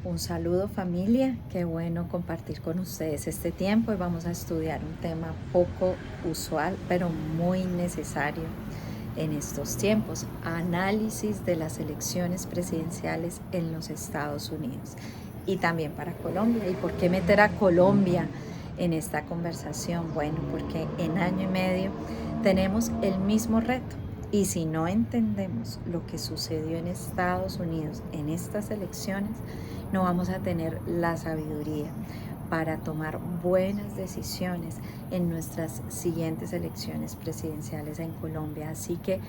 Un saludo familia, qué bueno compartir con ustedes este tiempo y vamos a estudiar un tema poco usual pero muy necesario en estos tiempos, análisis de las elecciones presidenciales en los Estados Unidos y también para Colombia. ¿Y por qué meter a Colombia en esta conversación? Bueno, porque en año y medio tenemos el mismo reto. Y si no entendemos lo que sucedió en Estados Unidos en estas elecciones, no vamos a tener la sabiduría para tomar buenas decisiones en nuestras siguientes elecciones presidenciales en Colombia. Así que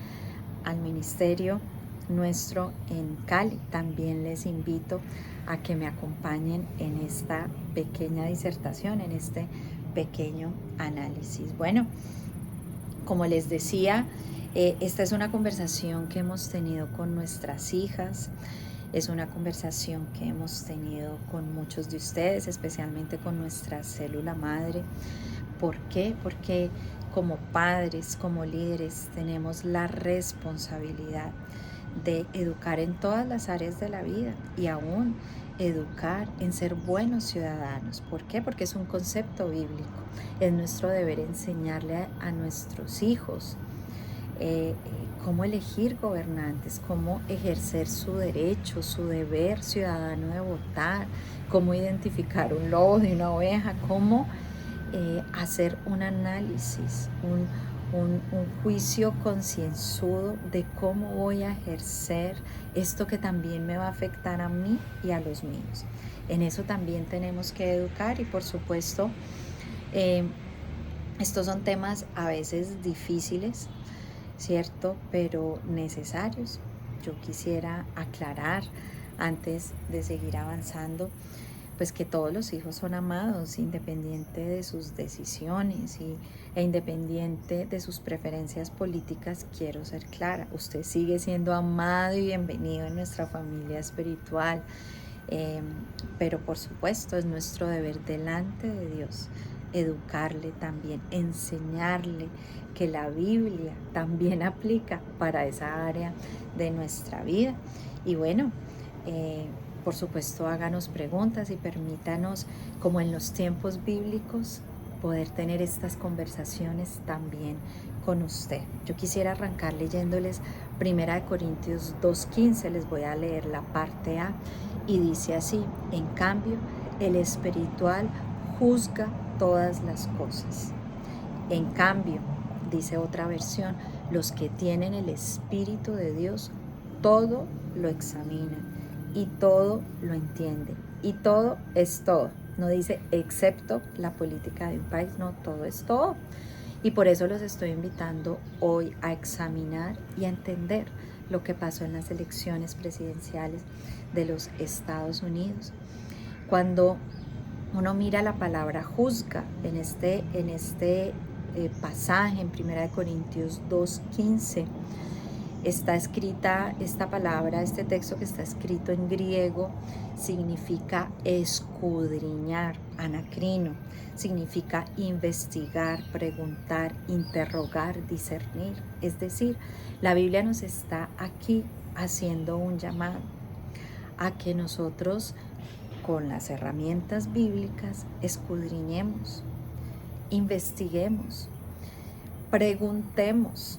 al ministerio nuestro en Cali también les invito a que me acompañen en esta pequeña disertación, en este pequeño análisis. Bueno, como les decía, esta es una conversación que hemos tenido con nuestras hijas, es una conversación que hemos tenido con muchos de ustedes, especialmente con nuestra célula madre. ¿Por qué? Porque como padres, como líderes, tenemos la responsabilidad de educar en todas las áreas de la vida y aún educar en ser buenos ciudadanos. ¿Por qué? Porque es un concepto bíblico. Es nuestro deber enseñarle a nuestros hijos cómo elegir gobernantes, cómo ejercer su derecho, su deber ciudadano de votar, cómo identificar un lobo de una oveja, cómo hacer un análisis, un juicio concienzudo de cómo voy a ejercer esto que también me va a afectar a mí y a los míos. En eso también tenemos que educar y por supuesto estos son temas a veces difíciles, ¿cierto? Pero necesarios. Yo quisiera aclarar antes de seguir avanzando, pues que todos los hijos son amados, independiente de sus decisiones e independiente de sus preferencias políticas. Quiero ser clara, usted sigue siendo amado y bienvenido en nuestra familia espiritual, pero por supuesto es nuestro deber delante de Dios educarle también, enseñarle que la Biblia también aplica para esa área de nuestra vida. Y bueno, por supuesto háganos preguntas y permítanos, como en los tiempos bíblicos, poder tener estas conversaciones también con usted. Yo quisiera arrancar leyéndoles 1 Corintios 2:15, les voy a leer la parte A y dice así: en cambio, el espiritual juzga todas las cosas. En cambio, dice otra versión, los que tienen el Espíritu de Dios, todo lo examinan y todo lo entienden. Y todo es todo. No dice excepto la política de un país, no, todo es todo. Y por eso los estoy invitando hoy a examinar y a entender lo que pasó en las elecciones presidenciales de los Estados Unidos. Cuando uno mira la palabra juzga en este pasaje en 1 Corintios 2:15, está escrita esta palabra, este texto que está escrito en griego, significa escudriñar, anacrino, significa investigar, preguntar, interrogar, discernir. Es decir, la Biblia nos está aquí haciendo un llamado a que nosotros, con las herramientas bíblicas, escudriñemos, investiguemos, preguntemos,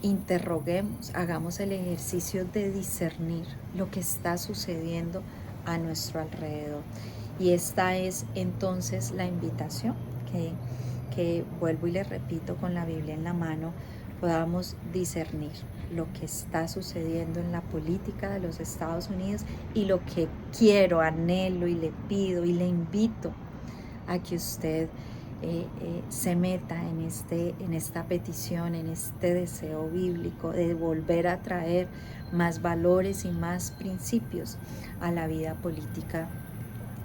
interroguemos, hagamos el ejercicio de discernir lo que está sucediendo a nuestro alrededor. Y esta es entonces la invitación que vuelvo y les repito, con la Biblia en la mano, podamos discernir lo que está sucediendo en la política de los Estados Unidos y lo que quiero, anhelo y le pido y le invito a que usted se meta en esta petición, en este deseo bíblico de volver a traer más valores y más principios a la vida política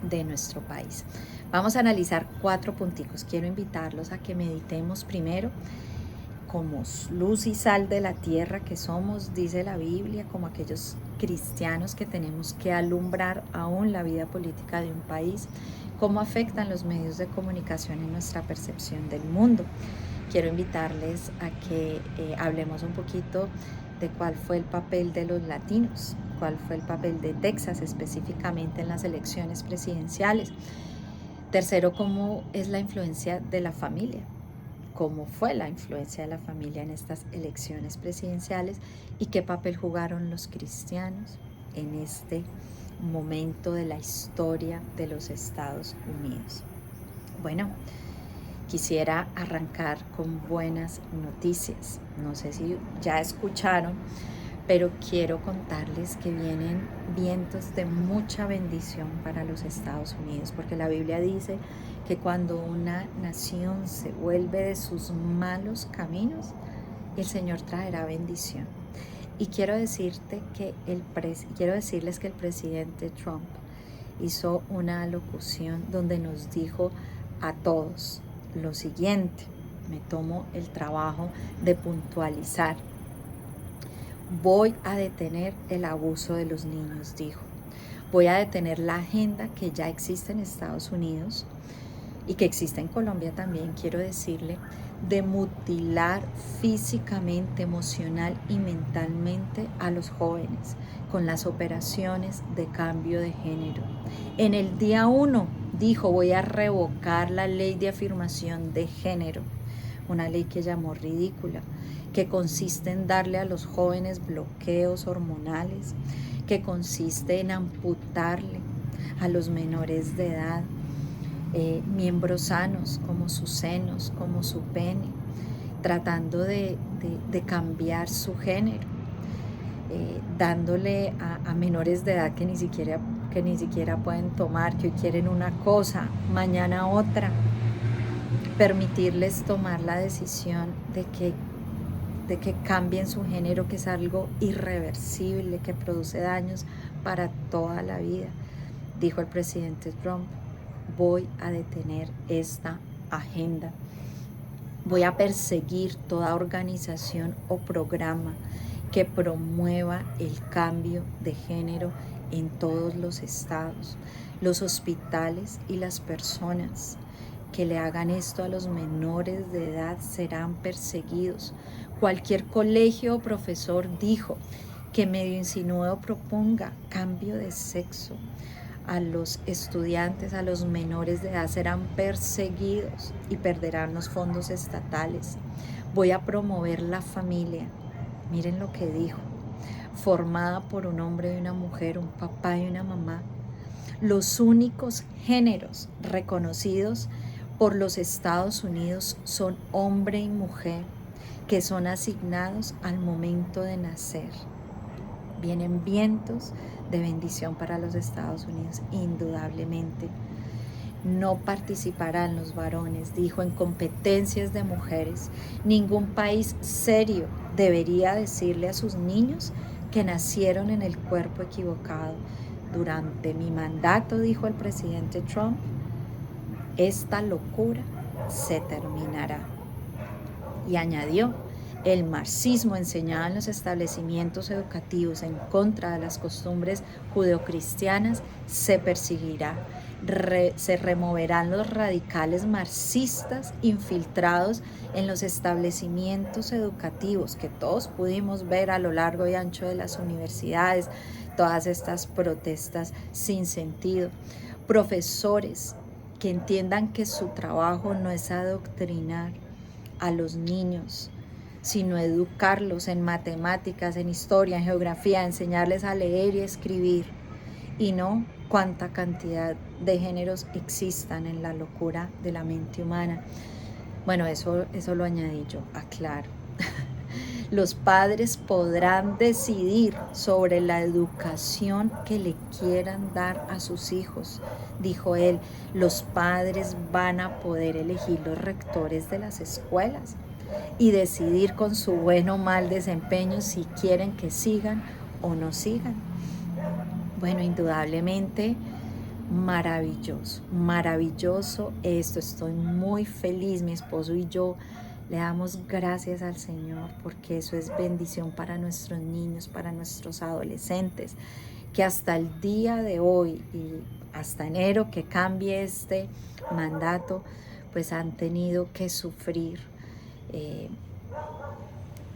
de nuestro país. Vamos a analizar 4 punticos. Quiero invitarlos a que meditemos primero como luz y sal de la tierra que somos, dice la Biblia, como aquellos cristianos que tenemos que alumbrar aún la vida política de un país, cómo afectan los medios de comunicación en nuestra percepción del mundo. Quiero invitarles a que hablemos un poquito de cuál fue el papel de los latinos cuál fue el papel de Texas específicamente en las elecciones presidenciales. Tercero, cómo es la influencia de la familia, cómo fue la influencia de la familia en estas elecciones presidenciales y qué papel jugaron los cristianos en este momento de la historia de los Estados Unidos. Bueno, quisiera arrancar con buenas noticias. No sé si ya escucharon, pero quiero contarles que vienen vientos de mucha bendición para los Estados Unidos, porque la Biblia dice que cuando una nación se vuelve de sus malos caminos, el Señor traerá bendición. Y quiero decirles que el presidente Trump hizo una alocución donde nos dijo a todos lo siguiente. Me tomo el trabajo de puntualizar. Voy a detener el abuso de los niños, dijo. Voy a detener la agenda que ya existe en Estados Unidos y que existe en Colombia también, quiero decirle, de mutilar físicamente, emocional y mentalmente a los jóvenes con las operaciones de cambio de género. En el día 1 dijo, voy a revocar la ley de afirmación de género, una ley que llamó ridícula, que consiste en darle a los jóvenes bloqueos hormonales, que consiste en amputarle a los menores de edad miembros sanos como sus senos, como su pene, tratando de cambiar su género, dándole a menores de edad que ni siquiera pueden tomar, que hoy quieren una cosa, mañana otra, permitirles tomar la decisión de que cambien su género, que es algo irreversible, que produce daños para toda la vida. Dijo el presidente Trump, voy a detener esta agenda. Voy a perseguir toda organización o programa que promueva el cambio de género en todos los estados. Los hospitales y las personas que le hagan esto a los menores de edad serán perseguidos. Cualquier colegio o profesor dijo que medio insinuó o proponga cambio de sexo a los estudiantes, a los menores de edad, serán perseguidos y perderán los fondos estatales. Voy a promover la familia, miren lo que dijo, formada por un hombre y una mujer, un papá y una mamá, los únicos géneros reconocidos por los Estados Unidos son hombre y mujer, que son asignados al momento de nacer. Vienen vientos de bendición para los Estados Unidos, indudablemente. No participarán los varones, dijo, en competencias de mujeres. Ningún país serio debería decirle a sus niños que nacieron en el cuerpo equivocado. Durante mi mandato, dijo el presidente Trump, esta locura se terminará. Y añadió, el marxismo enseñado en los establecimientos educativos en contra de las costumbres judeocristianas se perseguirá. Se removerán los radicales marxistas infiltrados en los establecimientos educativos que todos pudimos ver a lo largo y ancho de las universidades, todas estas protestas sin sentido. Profesores que entiendan que su trabajo no es adoctrinar a los niños, sino educarlos en matemáticas, en historia, en geografía, enseñarles a leer y escribir, y no cuánta cantidad de géneros existan en la locura de la mente humana. Bueno, eso lo añadí yo, aclaro. Los padres podrán decidir sobre la educación que le quieran dar a sus hijos, dijo él. Los padres van a poder elegir los rectores de las escuelas y decidir con su buen o mal desempeño si quieren que sigan o no sigan. Bueno, indudablemente maravilloso, maravilloso esto. Estoy muy feliz, mi esposo y yo le damos gracias al Señor porque eso es bendición para nuestros niños, para nuestros adolescentes, que hasta el día de hoy y hasta enero que cambie este mandato, pues han tenido que sufrir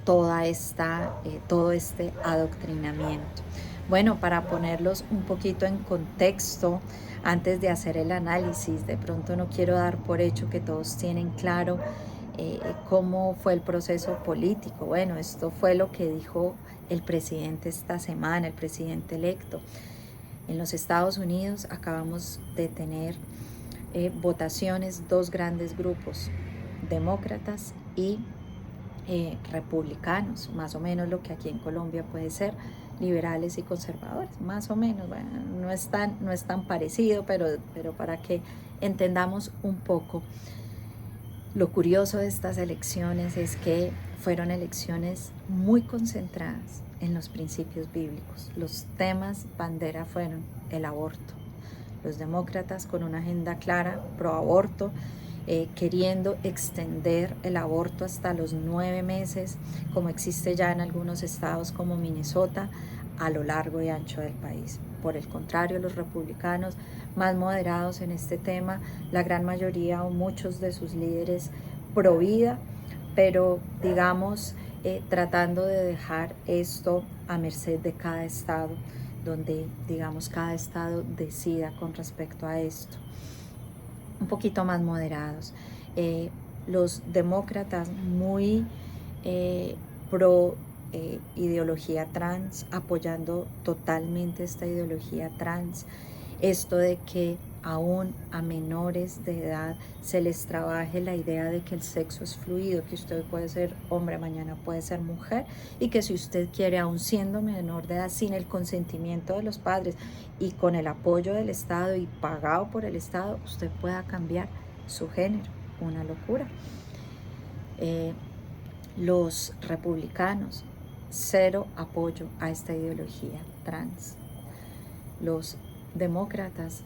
todo este adoctrinamiento. Bueno, para ponerlos un poquito en contexto, antes de hacer el análisis, de pronto no quiero dar por hecho que todos tienen claro cómo fue el proceso político. Bueno, esto fue lo que dijo el presidente esta semana, el presidente electo. En los Estados Unidos acabamos de tener votaciones, dos grandes grupos, demócratas y republicanos, más o menos lo que aquí en Colombia puede ser liberales y conservadores, más o menos. Bueno, no es tan parecido, pero para que entendamos un poco. Lo curioso de estas elecciones es que fueron elecciones muy concentradas en los principios bíblicos. Los temas bandera fueron el aborto. Los demócratas con una agenda clara, pro aborto, queriendo extender el aborto hasta los 9 meses, como existe ya en algunos estados como Minnesota, a lo largo y ancho del país. Por el contrario, los republicanos, más moderados en este tema, la gran mayoría o muchos de sus líderes pro vida, pero digamos tratando de dejar esto a merced de cada estado, donde digamos cada estado decida con respecto a esto. Un poquito más moderados. Los demócratas muy pro ideología trans, apoyando totalmente esta ideología trans. Esto de que aún a menores de edad se les trabaje la idea de que el sexo es fluido, que usted puede ser hombre, mañana puede ser mujer, y que si usted quiere, aún siendo menor de edad, sin el consentimiento de los padres y con el apoyo del Estado y pagado por el Estado, usted pueda cambiar su género. Una locura. Los republicanos, cero apoyo a esta ideología trans. Los demócratas,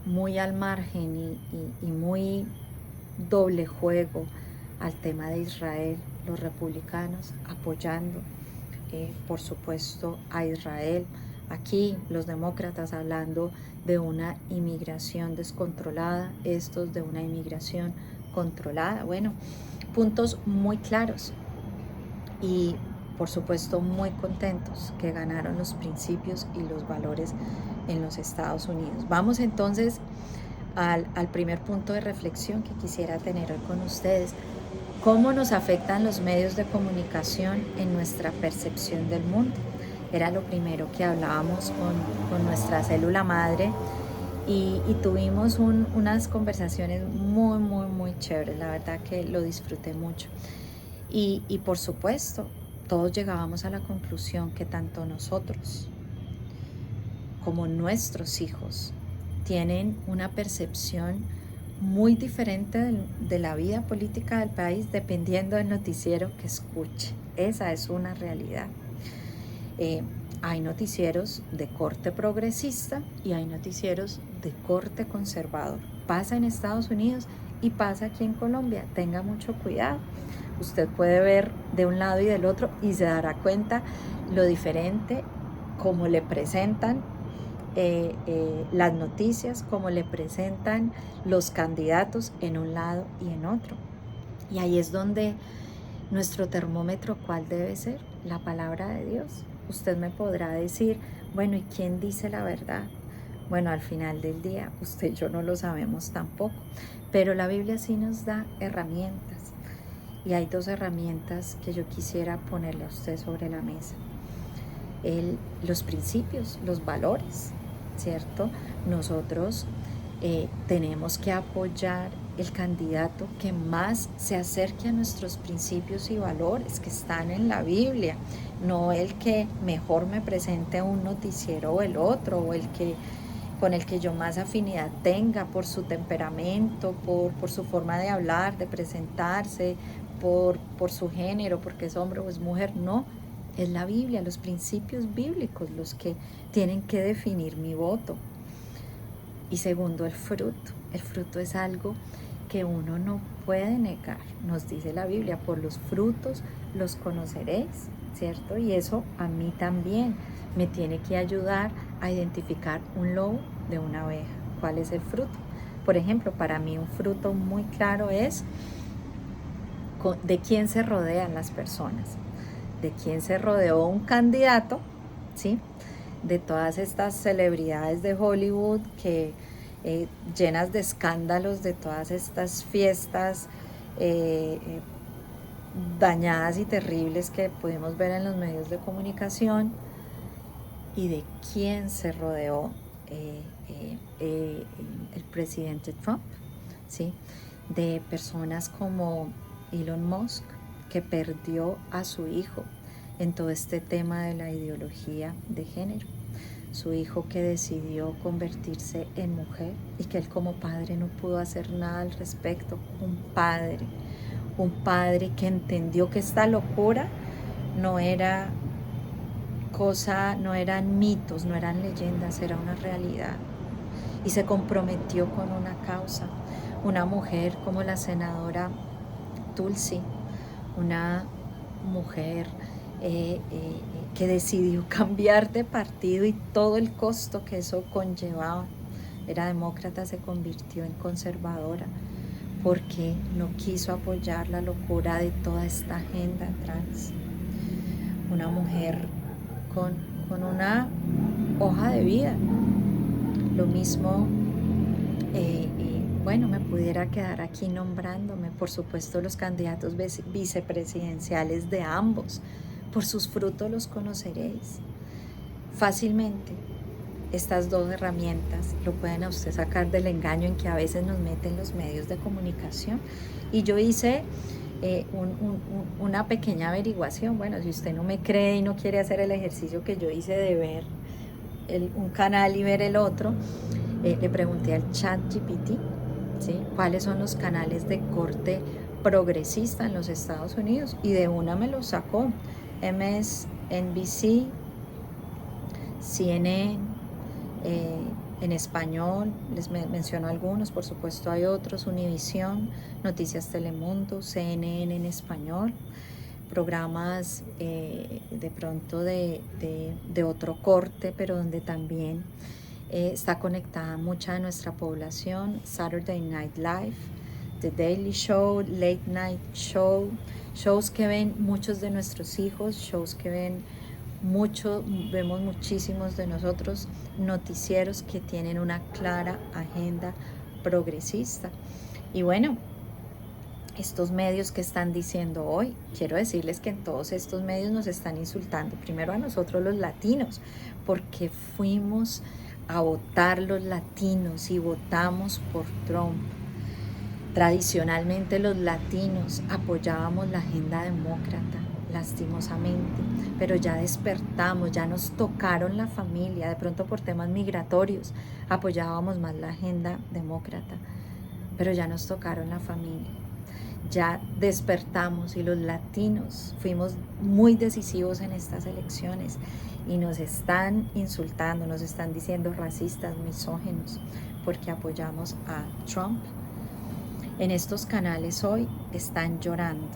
muy al margen y muy doble juego al tema de Israel. Los republicanos apoyando, por supuesto, a Israel. Aquí los demócratas hablando de una inmigración descontrolada, estos de una inmigración controlada. Bueno, puntos muy claros y por supuesto muy contentos que ganaron los principios y los valores en los Estados Unidos. Vamos entonces al primer punto de reflexión que quisiera tener hoy con ustedes. ¿Cómo nos afectan los medios de comunicación en nuestra percepción del mundo? Era lo primero que hablábamos con nuestra célula madre y tuvimos unas conversaciones muy chéveres. La verdad que lo disfruté mucho. Y por supuesto, todos llegábamos a la conclusión que tanto nosotros como nuestros hijos tienen una percepción muy diferente de la vida política del país dependiendo del noticiero que escuche. Esa es una realidad. Hay noticieros de corte progresista y hay noticieros de corte conservador. Pasa en Estados Unidos y pasa aquí en Colombia. Tenga mucho cuidado. Usted puede ver de un lado y del otro y se dará cuenta lo diferente como le presentan las noticias, como le presentan los candidatos en un lado y en otro. Y ahí es donde nuestro termómetro, ¿cuál debe ser? La palabra de Dios. Usted me podrá decir, bueno, ¿y quién dice la verdad? Bueno, al final del día, usted y yo no lo sabemos tampoco, pero la Biblia sí nos da herramientas. Y hay dos herramientas que yo quisiera ponerle a usted sobre la mesa. Los principios, los valores, ¿cierto? Nosotros tenemos que apoyar el candidato que más se acerque a nuestros principios y valores que están en la Biblia, no el que mejor me presente un noticiero o el otro, o el que con el que yo más afinidad tenga por su temperamento, por su forma de hablar, de presentarse, por su género, porque es hombre o es mujer. No, es la Biblia, los principios bíblicos los que tienen que definir mi voto. Y segundo, el fruto. El fruto es algo que uno no puede negar. Nos dice la Biblia, por los frutos los conoceréis, ¿cierto? Y eso a mí también me tiene que ayudar a identificar un lobo de una oveja. ¿Cuál es el fruto? Por ejemplo, para mí un fruto muy claro es de quién se rodean las personas, de quién se rodeó un candidato ¿sí? De todas estas celebridades de Hollywood que llenas de escándalos, de todas estas fiestas dañadas y terribles que podemos ver en los medios de comunicación, y de quién se rodeó el presidente Trump, ¿sí? De personas como Elon Musk, que perdió a su hijo en todo este tema de la ideología de género. Su hijo que decidió convertirse en mujer y que él como padre no pudo hacer nada al respecto. Un padre que entendió que esta locura no era cosa, no eran mitos, no eran leyendas, era una realidad. Y se comprometió con una causa. Una mujer como la senadora Tulsi, una mujer que decidió cambiar de partido y todo el costo que eso conllevaba. Era demócrata, se convirtió en conservadora porque no quiso apoyar la locura de toda esta agenda trans. Una mujer con una hoja de vida. Lo mismo, bueno, me pudiera quedar aquí nombrándome, por supuesto, los candidatos vicepresidenciales de ambos. Por sus frutos los conoceréis. Fácilmente, estas dos herramientas lo pueden a usted sacar del engaño en que a veces nos meten los medios de comunicación. Y yo hice una pequeña averiguación. Bueno, si usted no me cree y no quiere hacer el ejercicio que yo hice de ver un canal y ver el otro, le pregunté al ChatGPT, ¿sí?, cuáles son los canales de corte progresista en los Estados Unidos, y de una me lo sacó: MSNBC, CNN, en español, les menciono algunos, por supuesto hay otros: Univisión, Noticias Telemundo, CNN en español, programas de pronto de otro corte, pero donde también está conectada mucha de nuestra población: Saturday Night Live, The Daily Show, Late Night Show, shows que ven muchos de nuestros hijos, shows que vemos muchísimos de nosotros, noticieros que tienen una clara agenda progresista. Y bueno, estos medios que están diciendo hoy, quiero decirles que en todos estos medios nos están insultando, primero a nosotros los latinos, porque fuimos a votar los latinos y votamos por Trump. Tradicionalmente los latinos apoyábamos la agenda demócrata, lastimosamente, pero ya despertamos, ya nos tocaron la familia, de pronto por temas migratorios apoyábamos más la agenda demócrata, pero ya nos tocaron la familia. Ya despertamos y los latinos fuimos muy decisivos en estas elecciones y nos están insultando, nos están diciendo racistas, misóginos, porque apoyamos a Trump. En estos canales hoy están llorando,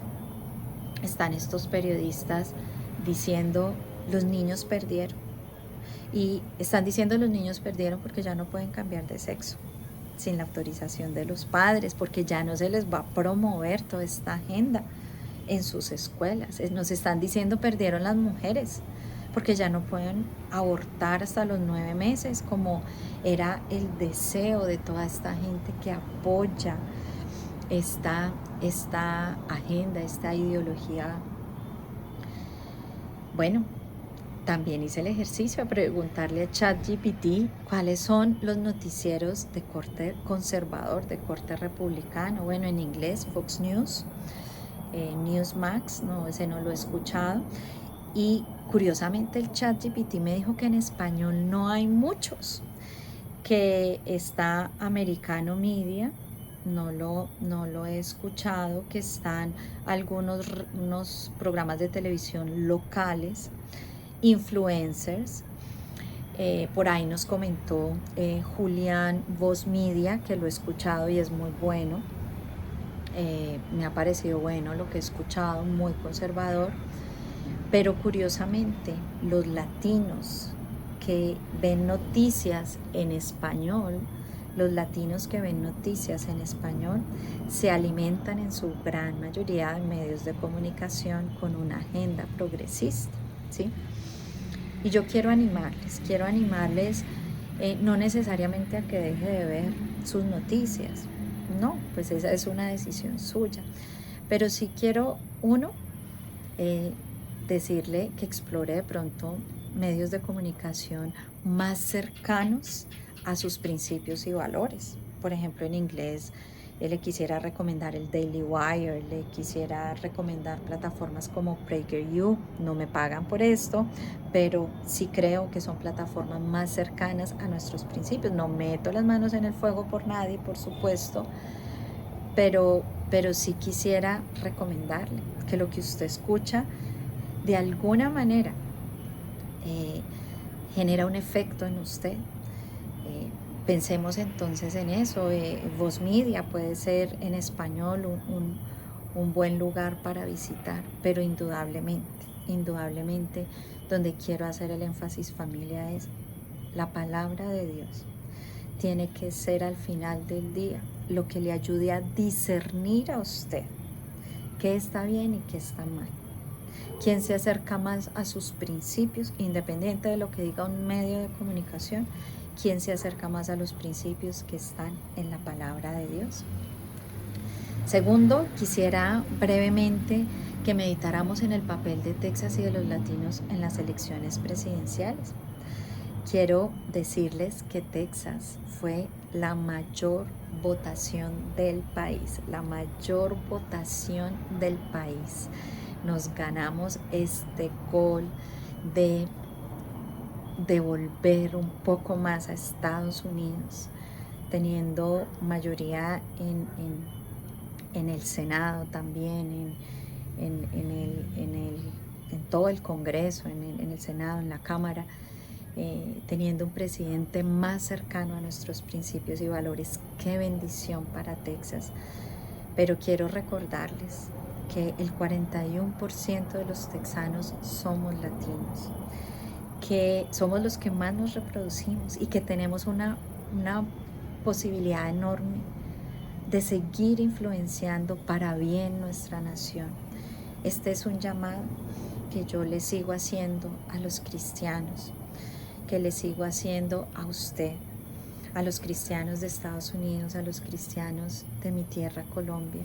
están estos periodistas diciendo los niños perdieron, y están diciendo los niños perdieron porque ya no pueden cambiar de sexo sin la autorización de los padres, porque ya no se les va a promover toda esta agenda en sus escuelas. Nos están diciendo perdieron las mujeres porque ya no pueden abortar hasta los 9 meses, como era el deseo de toda esta gente que apoya esta agenda, esta ideología. Bueno, también hice el ejercicio de preguntarle a ChatGPT cuáles son los noticieros de corte conservador, de corte republicano. Bueno, en inglés, Fox News, Newsmax, no, ese no lo he escuchado. Y curiosamente el ChatGPT me dijo que en español no hay muchos, que está Americano Media, no lo he escuchado, que están unos programas de televisión locales, influencers. Por ahí nos comentó Julián Voz Media, que lo he escuchado y es muy bueno. Me ha parecido bueno lo que he escuchado, muy conservador. Pero curiosamente, los latinos que ven noticias en español, se alimentan en su gran mayoría de medios de comunicación con una agenda progresista, ¿sí? Y yo quiero animarles no necesariamente a que deje de ver sus noticias, no, pues esa es una decisión suya, pero sí quiero, uno, decirle que explore de pronto medios de comunicación más cercanos a sus principios y valores. Por ejemplo, en inglés, le quisiera recomendar el Daily Wire, le quisiera recomendar plataformas como PragerU. No me pagan por esto, pero sí creo que son plataformas más cercanas a nuestros principios. No meto las manos en el fuego por nadie, por supuesto, pero sí quisiera recomendarle que lo que usted escucha de alguna manera eh, genera un efecto en usted. Pensemos entonces en eso. Voz Media puede ser en español un buen lugar para visitar, pero indudablemente, donde quiero hacer el énfasis, familia, es la palabra de Dios. Tiene que ser al final del día lo que le ayude a discernir a usted qué está bien y qué está mal. Quién se acerca más a sus principios, independiente de lo que diga un medio de comunicación, quién se acerca más a los principios que están en la palabra de Dios. Segundo, quisiera brevemente que meditáramos en el papel de Texas y de los latinos en las elecciones presidenciales. Quiero decirles que Texas fue la mayor votación del país, la mayor votación del país. Nos ganamos este gol de devolver un poco más a Estados Unidos, teniendo mayoría en el Senado también, en todo el Congreso, en el Senado, en la Cámara, teniendo un presidente más cercano a nuestros principios y valores. ¡Qué bendición para Texas! Pero quiero recordarles que el 41% de los texanos somos latinos, que somos los que más nos reproducimos y que tenemos una posibilidad enorme de seguir influenciando para bien nuestra nación. Este es un llamado que yo le sigo haciendo a los cristianos, que le sigo haciendo a usted, a los cristianos de Estados Unidos, a los cristianos de mi tierra, Colombia.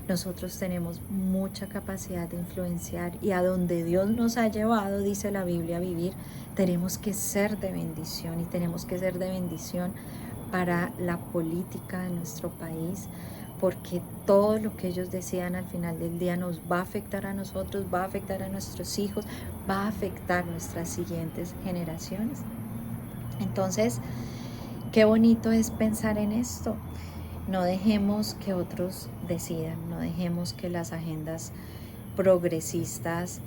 Nosotros tenemos mucha capacidad de influenciar y a donde Dios nos ha llevado, dice la Biblia, a vivir, tenemos que ser de bendición y tenemos que ser de bendición para la política de nuestro país, porque todo lo que ellos decían al final del día nos va a afectar a nosotros, va a afectar a nuestros hijos, va a afectar a nuestras siguientes generaciones. Entonces, qué bonito es pensar en esto. No dejemos que otros decidan, no dejemos que las agendas progresistas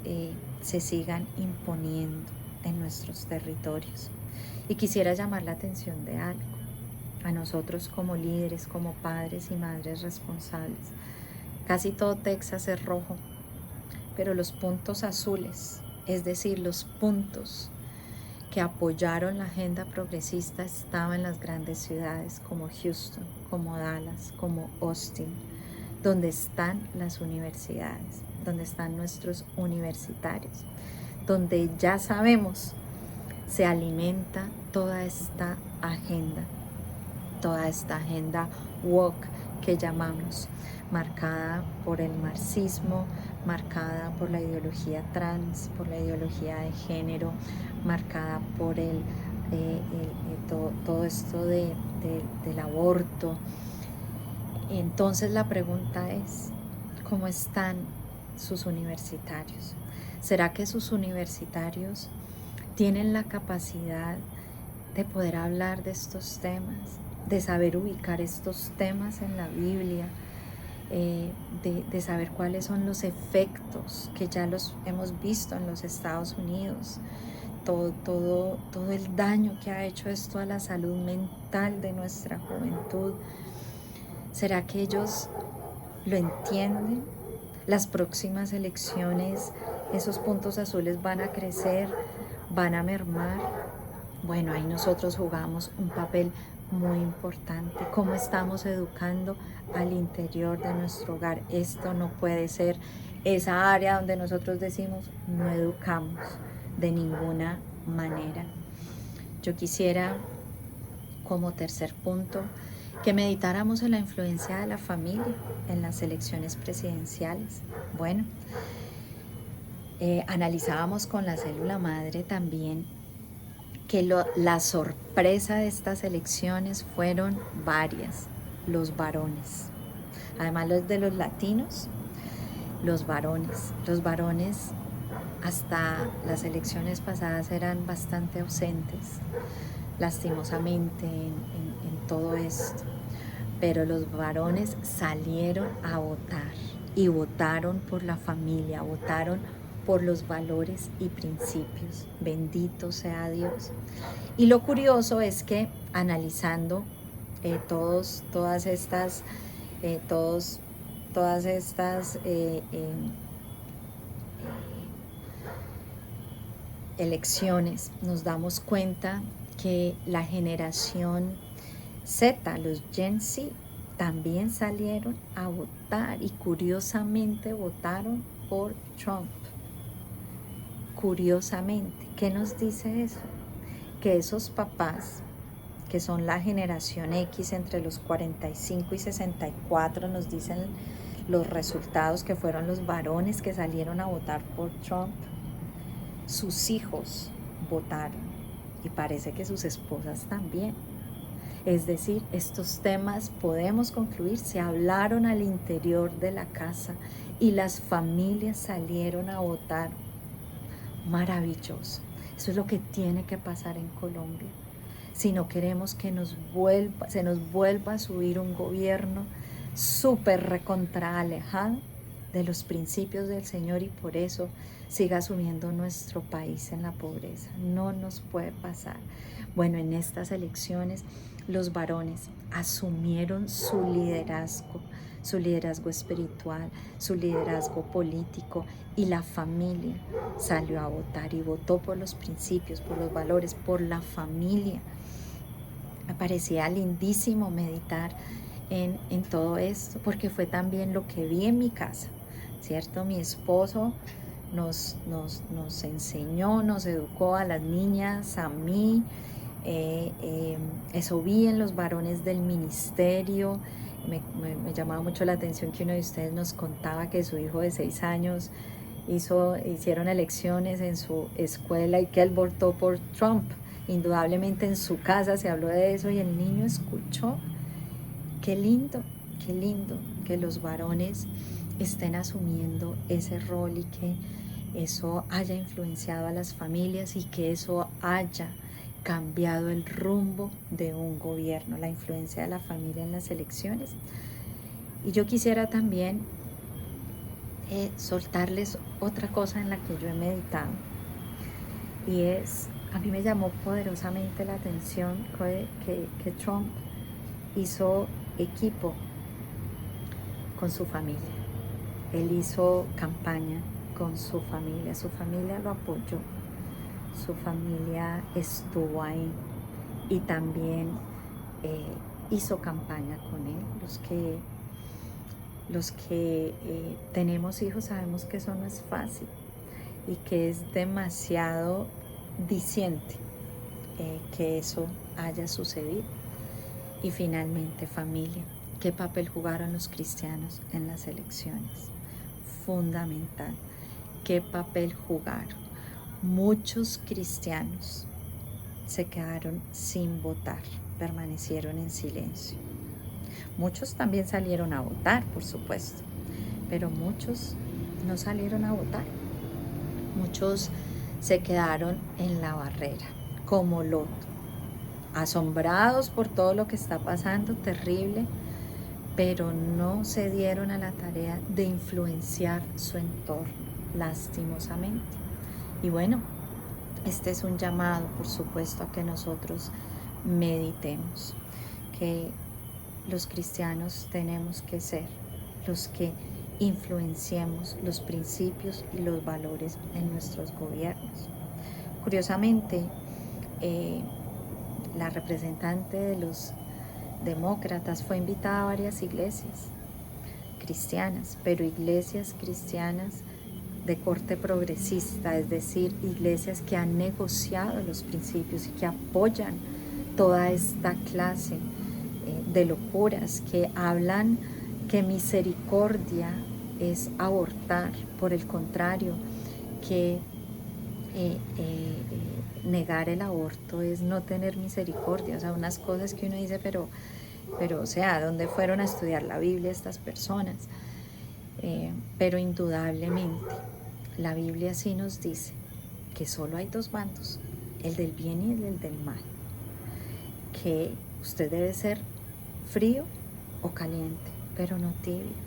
se sigan imponiendo en nuestros territorios. Y quisiera llamar la atención de algo, a nosotros como líderes, como padres y madres responsables. Casi todo Texas es rojo, pero los puntos azules, es decir, los puntos que apoyaron la agenda progresista, estaban en las grandes ciudades como Houston, como Dallas, como Austin, donde están las universidades, donde están nuestros universitarios, donde ya sabemos se alimenta toda esta agenda woke que llamamos, marcada por el marxismo, marcada por la ideología trans, por la ideología de género, marcada por todo esto del aborto. Entonces la pregunta es, ¿cómo están sus universitarios? ¿Será que sus universitarios tienen la capacidad de poder hablar de estos temas, de saber ubicar estos temas en la Biblia, de saber cuáles son los efectos que ya los hemos visto en los Estados Unidos, todo el daño que ha hecho esto a la salud mental de nuestra juventud? ¿Será que ellos lo entienden? Las próximas elecciones, esos puntos azules van a crecer, van a mermar. Bueno, ahí nosotros jugamos un papel muy importante. ¿Cómo estamos educando al interior de nuestro hogar? Esto no puede ser esa área donde nosotros decimos no educamos de ninguna manera. Yo quisiera, como tercer punto, que meditáramos en la influencia de la familia en las elecciones presidenciales. Bueno, analizábamos con la célula madre también que la sorpresa de estas elecciones fueron varias, los varones. Además de los latinos, los varones hasta las elecciones pasadas eran bastante ausentes, lastimosamente en todo esto. Pero los varones salieron a votar y votaron por la familia, votaron por los valores y principios. Bendito sea Dios. Y lo curioso es que analizando todas estas elecciones, nos damos cuenta que la generación Z, los Gen Z, también salieron a votar y curiosamente votaron por Trump. Curiosamente, ¿qué nos dice eso? Que esos papás, que son la generación X entre los 45 y 64, nos dicen los resultados que fueron los varones que salieron a votar por Trump. Sus hijos votaron y parece que sus esposas también. Es decir, estos temas podemos concluir, se hablaron al interior de la casa y las familias salieron a votar. Maravilloso. Eso es lo que tiene que pasar en Colombia. Si no queremos que se nos vuelva a subir un gobierno súper recontra alejado de los principios del Señor y por eso siga sumiendo nuestro país en la pobreza. No nos puede pasar. Bueno, en estas elecciones los varones asumieron su liderazgo espiritual, su liderazgo político, y la familia salió a votar y votó por los principios, por los valores, por la familia. Me parecía lindísimo meditar en todo esto, porque fue también lo que vi en mi casa, ¿cierto? Mi esposo nos enseñó, nos educó a las niñas, a mí. Eso vi en los varones del ministerio. Me llamaba mucho la atención que uno de ustedes nos contaba que su hijo de 6 años hicieron elecciones en su escuela y que él votó por Trump. Indudablemente en su casa se habló de eso y el niño escuchó. Qué lindo que los varones estén asumiendo ese rol y que eso haya influenciado a las familias y que eso haya cambiado el rumbo de un gobierno, la influencia de la familia en las elecciones. Y yo quisiera también soltarles otra cosa en la que yo he meditado, y es, a mí me llamó poderosamente la atención que Trump hizo equipo con su familia. Él hizo campaña con su familia lo apoyó, su familia estuvo ahí y también hizo campaña con él. Los que tenemos hijos sabemos que eso no es fácil y que es demasiado diciente que eso haya sucedido. Y finalmente, familia, ¿qué papel jugaron los cristianos en las elecciones? Fundamental. ¿Qué papel jugaron? Muchos cristianos se quedaron sin votar, permanecieron en silencio. Muchos también salieron a votar, por supuesto, pero muchos no salieron a votar. Muchos se quedaron en la barrera, como Lot, asombrados por todo lo que está pasando, terrible, pero no se dieron a la tarea de influenciar su entorno, lastimosamente. Y bueno, este es un llamado, por supuesto, a que nosotros meditemos, que los cristianos tenemos que ser los que influenciemos los principios y los valores en nuestros gobiernos. Curiosamente, la representante de los demócratas fue invitada a varias iglesias cristianas, pero iglesias cristianas de corte progresista, es decir, iglesias que han negociado los principios y que apoyan toda esta clase de locuras, que hablan que misericordia es abortar, por el contrario, que negar el aborto es no tener misericordia. O sea, unas cosas que uno dice, pero o sea, ¿dónde fueron a estudiar la Biblia estas personas? Pero indudablemente la Biblia sí nos dice que solo hay dos bandos, el del bien y el del mal, que usted debe ser frío o caliente, pero no tibio.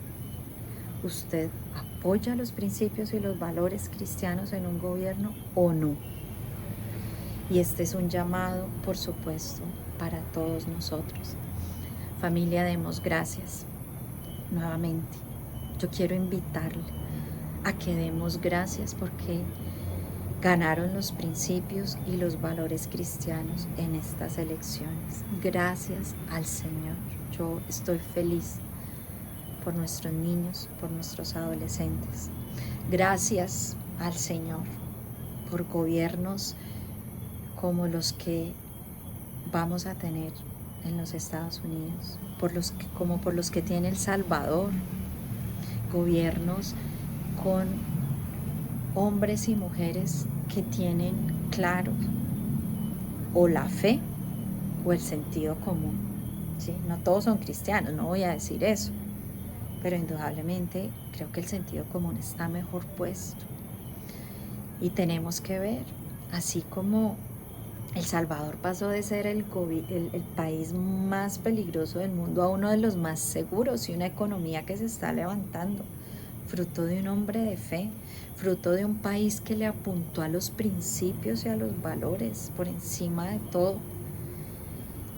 ¿Usted apoya los principios y los valores cristianos en un gobierno o no? Y este es un llamado, por supuesto, para todos nosotros. Familia, demos gracias nuevamente. Yo quiero invitarle a que demos gracias porque ganaron los principios y los valores cristianos en estas elecciones. Gracias al Señor. Yo estoy feliz por nuestros niños, por nuestros adolescentes. Gracias al Señor por gobiernos como los que vamos a tener en los Estados Unidos, como por los que tiene El Salvador, gobiernos con hombres y mujeres que tienen claro o la fe o el sentido común, ¿sí? No todos son cristianos, no voy a decir eso, pero indudablemente creo que el sentido común está mejor puesto. Y tenemos que ver, así como El Salvador pasó de ser el país más peligroso del mundo a uno de los más seguros, y una economía que se está levantando, fruto de un hombre de fe, fruto de un país que le apuntó a los principios y a los valores por encima de todo.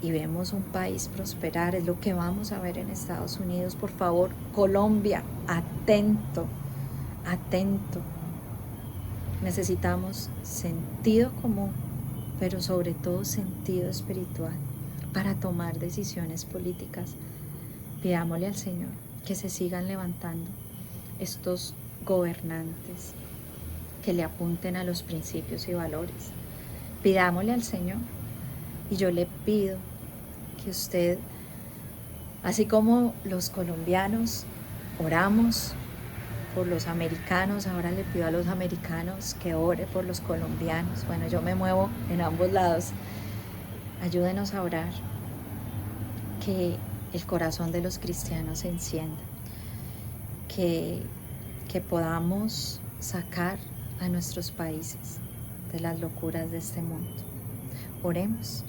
Y vemos un país prosperar, es lo que vamos a ver en Estados Unidos. Por favor, Colombia, atento, atento. Necesitamos sentido común, pero sobre todo sentido espiritual para tomar decisiones políticas. Pidámosle al Señor que se sigan levantando estos gobernantes que le apunten a los principios y valores. Pidámosle al Señor, y yo le pido que usted, así como los colombianos oramos por los americanos, ahora le pido a los americanos que ore por los colombianos. Bueno, yo me muevo en ambos lados. Ayúdenos a orar, que el corazón de los cristianos se encienda, que podamos sacar a nuestros países de las locuras de este mundo. Oremos.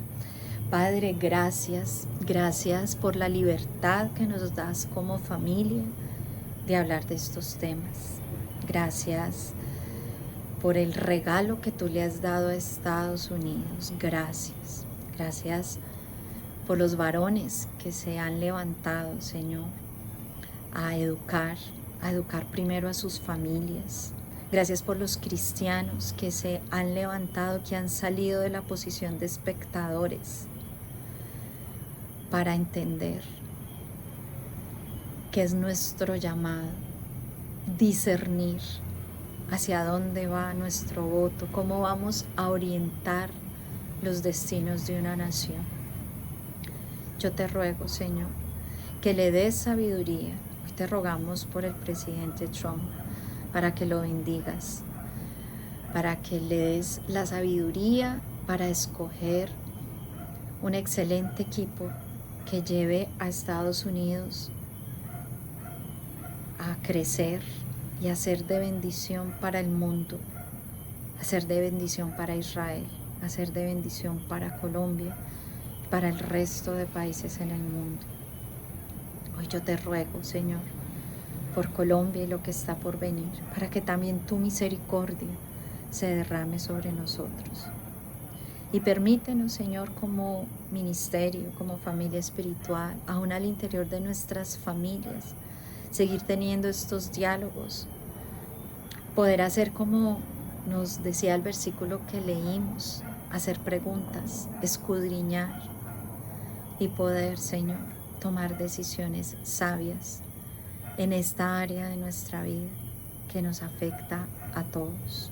Padre, gracias por la libertad que nos das como familia de hablar de estos temas. Gracias por el regalo que tú le has dado a Estados Unidos. Gracias por los varones que se han levantado, Señor, a educar primero a sus familias. Gracias por los cristianos que se han levantado, que han salido de la posición de espectadores para entender que es nuestro llamado discernir hacia dónde va nuestro voto, cómo vamos a orientar los destinos de una nación. Yo te ruego, Señor, que le des sabiduría. Hoy te rogamos por el presidente Trump, para que lo bendigas, para que le des la sabiduría para escoger un excelente equipo que lleve a Estados Unidos a crecer y a ser de bendición para el mundo, a ser de bendición para Israel, a ser de bendición para Colombia, para el resto de países en el mundo. Hoy yo te ruego, Señor, por Colombia y lo que está por venir, para que también tu misericordia se derrame sobre nosotros. Y permítenos, Señor, como ministerio, como familia espiritual, aún al interior de nuestras familias, seguir teniendo estos diálogos, poder hacer como nos decía el versículo que leímos, hacer preguntas, escudriñar y poder, Señor, tomar decisiones sabias en esta área de nuestra vida que nos afecta a todos.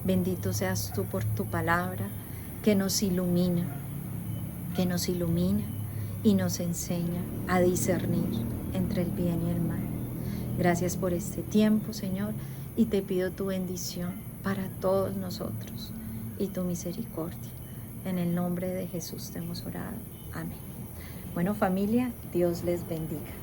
Bendito seas tú por tu palabra que nos ilumina y nos enseña a discernir entre el bien y el mal. Gracias por este tiempo, Señor, y te pido tu bendición para todos nosotros y tu misericordia. En el nombre de Jesús te hemos orado. Amén. Bueno, familia, Dios les bendiga.